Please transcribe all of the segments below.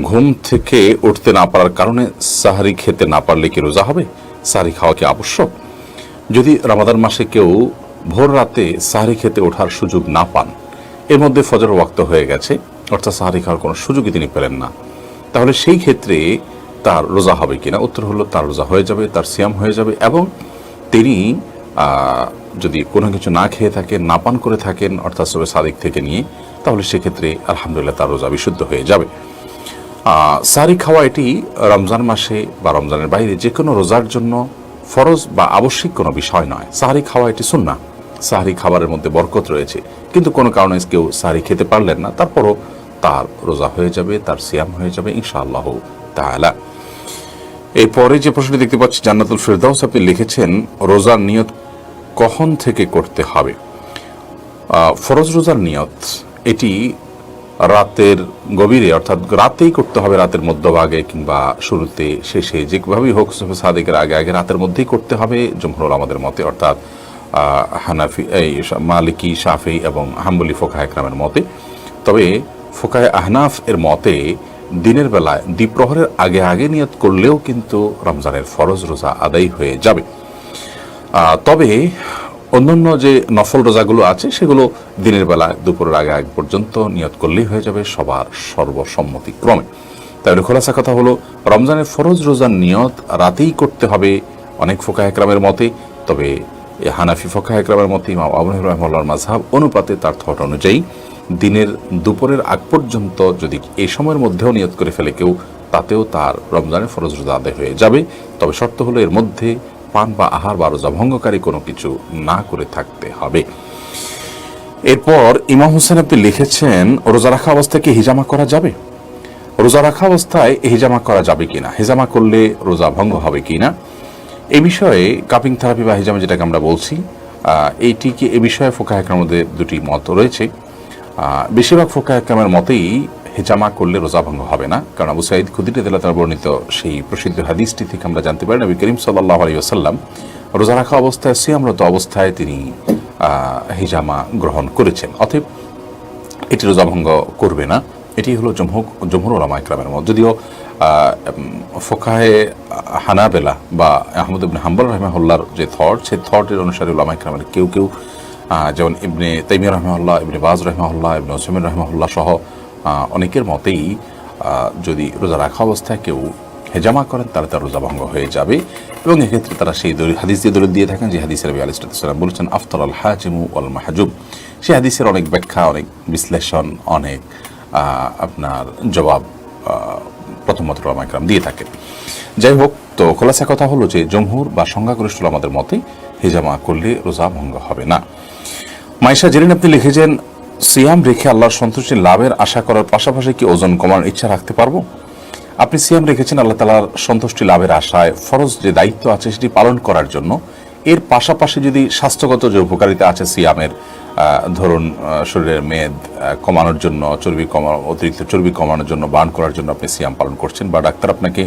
ঘুম থেকে উঠতে না পারার কারণে সাহারি খেতে না পারলে কি রোজা হবে? সাহারি খাওয়া কি আবশ্যক? যদি রমাদান মাসে কেউ ভোর রাতে সাহারি খেতে ওঠার সুযোগ না পান, এর মধ্যে ফজর ওয়াক্ত হয়ে গেছে, অর্থাৎ সাহারি খাওয়ার কোনো সুযোগই তিনি পেলেন না, তাহলে সেই ক্ষেত্রে তার রোজা হবে কিনা? উত্তর হলো তার রোজা হয়ে যাবে, তার সিয়াম হয়ে যাবে। এবং তিনি যদি কোনো কিছু না খেয়ে থাকেন, না পান করে থাকেন, অর্থাৎ সবে সাদিক থেকে নিয়ে, তাহলে সেক্ষেত্রে আলহামদুলিল্লাহ তার রোজা বিশুদ্ধ হয়ে যাবে। সাহারি খাওয়া এটি রমজান মাসে বা রমজানের বাইরে যে কোনো রোজার জন্য ফরজ বা আবশ্যিক কোনো বিষয় নয়। সাহারি খাওয়া এটি সুন্নাহ, সাহারি খাবারের মধ্যে বরকত রয়েছে। কিন্তু কোনো কারণে কেউ সাহারি খেতে পারলেন না, তারপরও তার রোজা হয়ে যাবে, তার সিয়াম হয়ে যাবে ইনশাআল্লাহ তাআলা। এরপরে যে প্রশ্নটি দেখতে পাচ্ছি, জান্নাতুল ফেরদাউস আপনি লিখেছেন, রোজার নিয়ত কখন থেকে করতে হবে? ফরজ রোজার নিয়ত এটি রাতের গভীরে, অর্থাৎ রাতেই করতে হবে, রাতের মধ্যভাগে কিংবা শুরুতে, শেষে, যেভাবেই হোক সাদিকের আগে আগে রাতের মধ্যেই করতে হবে জমহুর উলামাদের মতে, অর্থাৎ হানাফি, মালিকি, শাফি এবং হাম্বলি ফোকাহে কেরামের মতে। তবে ফোকাহে আহনাফ এর মতে দিনের বেলায় দ্বিপ্রহরের আগে আগে নিয়ত করলেও কিন্তু রমজানের ফরজ রোজা আদায় হয়ে যাবে। তবে অন্যান্য যে নফল রোজাগুলো আছে সেগুলো দিনের বেলা দুপুরের আগে আগে পর্যন্ত নিয়ত করলেই হয়ে যাবে সবার সর্বসম্মতিক্রমে। তাহলে খোলাসা কথা হলো, রমজানের ফরজ রোজার নিয়ত রাতেই করতে হবে অনেক ফোকাহে কেরামের মতে। তবে হানাফি ফোকাহে কেরামের মতে ইমাম আবু হানিফা রাহিমাহুল্লাহর মাযহাব অনুপাতে, তার থট অনুযায়ী দিনের দুপুরের আগ পর্যন্ত যদি এই সময়ের মধ্যেও নিয়ত করে ফেলে কেউ, তাতেও তার রমজানের ফরজ রোজা আদায় হয়ে যাবে। তবে শর্ত হলো এর মধ্যে পান বা আহার বা রোজা ভঙ্গকারী কোনো কিছু না করে থাকতে হবে। এরপর ইমাম হোসেন আপনি লিখেছেন, রোজা রাখা অবস্থায় কি হিজামা করা যাবে? রোজা রাখা অবস্থায় হিজামা করা যাবে কিনা, হিজামা করলে রোজা ভঙ্গ হবে কিনা, এই বিষয়ে কাপিং থেরাপি বা হিজামা যেটাকে আমরা বলছি, এইটিকে এ বিষয়ে ফোকাহে কেরামের মধ্যে দুটি মত রয়েছে। বেশিরভাগ ফোকাহে কেরামের মতেই হিজামা করলে রোজা ভঙ্গ হবে না, কারণ আবু সাঈদ খুদরি রাদিয়াল্লাহু তাআলা বর্ণিত সেই প্রসিদ্ধ হাদিসটি থেকে আমরা জানতে পারি, নবী করিম সাল্লাল্লাহু আলাইহি ওয়াসাল্লাম রোজা রাখা অবস্থায়, সিয়ামরত অবস্থায় তিনি হিজামা গ্রহণ করেছেন। অতএব এটি রোজা ভঙ্গ করবে না। এটি হলো জমহুর উলামা ইকরামের মত। যদিও ফোকাহে হানাবেলা বা আহমদ ইবনে হাম্বল রাহিমাহুল্লাহর যে থট, সেই থটের অনুসারে উলামা ইকরামের কেউ কেউ, যেমন ইবনে তাইমিয়া রাহিমাহুল্লাহ, ইবনে বাজ রাহিমাহুল্লাহ, ইবনে উসাইমিন রাহিমাহুল্লাহ সহ অনেকের মতেই যদি রোজা রাখা অবস্থায় কেউ হেজামা করেন তাহলে তার রোজা ভঙ্গ হয়ে যাবে। এবং এক্ষেত্রে তারা সেই হাদিস দিয়ে দলিল দিয়ে থাকেন যে হাদিসের নবী আলাইহিস সালাম বলেছেন, আফতার আল হাজিমু ওয়াল মাহজুব। সেই হাদিসের অনেক ব্যাখ্যা, অনেক বিশ্লেষণ, অনেক আপনার জবাব প্রথমত উলামা ইকরাম দিয়ে থাকেন। যাই হোক, তো খোলাসা কথা হলো যে জমহুর বা সংখ্যাগরিষ্ঠ আমাদের মতে হিজামা করলে রোজা ভঙ্গ হবে না। মাইশা জেরিন আপনি লিখেছেন, সিয়াম রেখে আল্লাহর সন্তুষ্টি লাভের আশা করার পাশাপাশি কি ওজন কমানোর ইচ্ছা রাখতে পারবো? আপনি সিয়াম রেখেছেন আল্লাহ তাআলার সন্তুষ্টি লাভের আশায়, ফরজ যে দায়িত্ব আছে সেটি পালন করার জন্য। এর পাশাপাশি যদি স্বাস্থ্যগত যে উপকারিতা আছে সিয়ামের, ধরুন শরীরের মেদ কমানোর জন্য, অতিরিক্ত চর্বি কমানোর জন্য, বার্ন করার জন্য আপনি সিয়াম পালন করছেন, বা ডাক্তার আপনাকে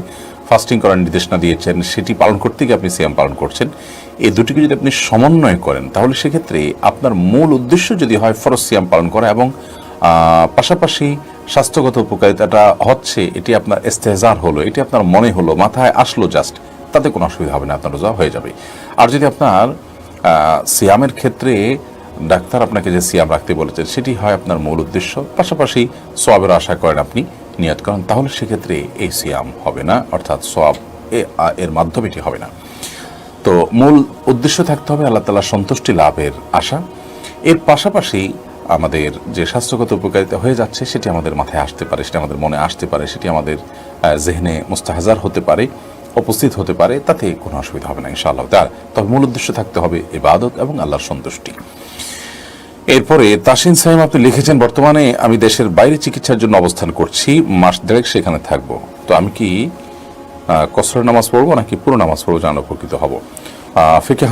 ফাস্টিং করার নির্দেশনা দিয়েছেন, সেটি পালন করতে গিয়ে আপনি সিয়াম পালন করছেন, এই দুটিকে যদি আপনি সমন্বয় করেন, তাহলে সেক্ষেত্রে আপনার মূল উদ্দেশ্য যদি হয় ফরজ সিয়াম পালন করা এবং পাশাপাশি স্বাস্থ্যগত উপকারিতাটা হচ্ছে, এটি আপনার ইস্তেহজার হলো, এটি আপনার মনে হলো, মাথায় আসলো জাস্ট, তাতে কোনো অসুবিধা হবে না, আপনার রোজা হয়ে যাবে। আর যদি আপনার সিয়ামের ক্ষেত্রে ডাক্তার আপনাকে যে সিয়াম রাখতে বলেছেন সেটি হয় আপনার মূল উদ্দেশ্য, পাশাপাশি সওয়াবের আশা করেন, আপনি নিয়ত করেন, তাহলে সেক্ষেত্রে এই সিয়াম হবে না, অর্থাৎ সওয়াব এর মাধ্যমে এটি হবে না। তো মূল উদ্দেশ্য থাকতে হবে আল্লাহ তাআলার সন্তুষ্টি লাভের আশা। এর পাশাপাশি আমাদের যে স্বাস্থ্যগত উপকারিতা হয়ে যাচ্ছে সেটি আমাদের মাথায় আসতে পারে, সেটি আমাদের মনে আসতে পারে, সেটি আমাদের জেহনে মুস্তাহজার হতে পারে, উপস্থিত হতে পারে, তাতে কোনো অসুবিধা হবে না ইনশাআল্লাহ। তবে মূল উদ্দেশ্য থাকতে হবে ইবাদত এবং আল্লাহর সন্তুষ্টি। এরপরে তাসিন সাইম আপনি লিখেছেন, বর্তমানে আমি দেশের বাইরে চিকিৎসার জন্য অবস্থান করছি, মাস দেড়েক সেখানে থাকবো, তো আমি কি কসর নামাজ পড়বো নাকি পুরো নামাজ পড়বো জানার উপকৃত হব? ফিকে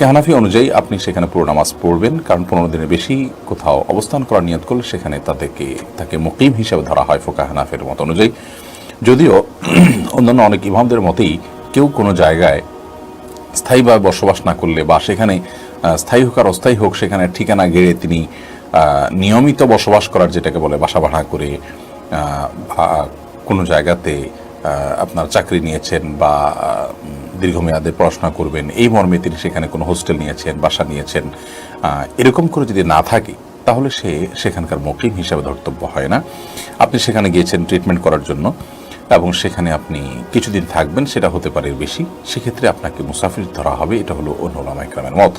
হানাফি অনুযায়ী আপনি সেখানে পুরো নামাজ পড়বেন, কারণ 15 দিনের বেশি কোথাও অবস্থান করার নিয়ত করলে সেখানে তাকে মুকিম হিসেবে ধরা হয় ফোকা হানাফের মত অনুযায়ী। যদিও অন্যান্য অনেক ইমামদের মতেই কেউ কোনো জায়গায় স্থায়ীভাবে বসবাস না করলে, বা সেখানে স্থায়ী হোক আর অস্থায়ী হোক, সেখানে ঠিকানা গেড়ে তিনি নিয়মিত বসবাস করার, যেটাকে বলে বাসা ভাড়া করে কোনো জায়গাতে আপনার চাকরি নিয়েছেন বা দীর্ঘমেয়াদে পড়াশোনা করবেন, এই মর্মে তিনি সেখানে কোনো হোস্টেল নিয়েছেন, বাসা নিয়েছেন, এরকম করে যদি না থাকে তাহলে সে সেখানকার মুকিম হিসাবে ধর্তব্য হয় না। আপনি সেখানে গিয়েছেন ট্রিটমেন্ট করার জন্য এবং সেখানে আপনি কিছুদিন থাকবেন, সেটা হতে পারে বেশি, সেক্ষেত্রে আপনাকে মুসাফির ধরা হবে। এটা হলো অন্য উলামায়ে কেরামের মত।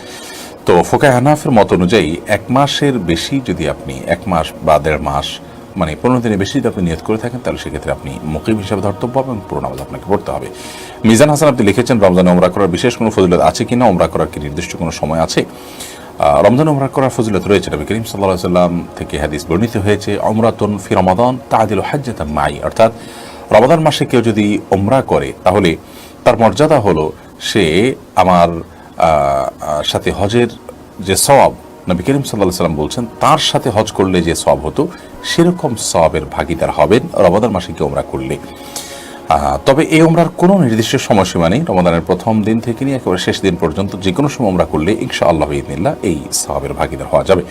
তো ফোকায়ে হানাফির মত অনুযায়ী 1 মাসের বেশি যদি আপনি 1 মাস বা 1.5 মাস, মানে 15 দিনের বেশি যদি আপনি নিয়ত করে থাকেন, তাহলে সেক্ষেত্রে আপনি মুকিম হিসাবে ধর্তব্য এবং পুরো নামাজ আপনাকে পড়তে হবে। মিজান হাসান আপনি লিখেছেন, রমজানে ওমরা করার বিশেষ কোনো ফজিলত আছে কিনা, ওমরা করার কি নির্দিষ্ট কোনো সময় আছে? রমজান ওমরা করার ফজিলত রয়েছে। নবী করিম সাল্লাল্লাহু আলাইহি ওয়াসাল্লাম থেকে হাদিস বর্ণিত হয়েছে, উমরাতুন ফি রমাদান তা'দিলু হাজ্জাতান মাই, অর্থাৎ রমাদান মাসে কেউ যদি ওমরা করে তাহলে তার মর্যাদা হলো সে আমার সাথে হজের যে সওয়াব, নবী করিম সাল্লাল্লাহু আলাইহি ওয়াসাল্লাম বলছেন, তার সাথে হজ করলে যে সওয়াব হতো সেরকম সওয়াবের ভাগীদার হবেন রমাদান মাসে কেউ ওমরা করলে। তবে এই ওমরার কোনো নির্দিষ্ট সময়সীমা নেই। রমাদানের প্রথম দিন থেকে নিয়ে একেবারে শেষ দিন পর্যন্ত যে কোনো সময় ওমরা করলে ইনশাআল্লাহ বিইذনিল্লাহ এই সওয়াবের ভাগীদার হওয়া যাবে।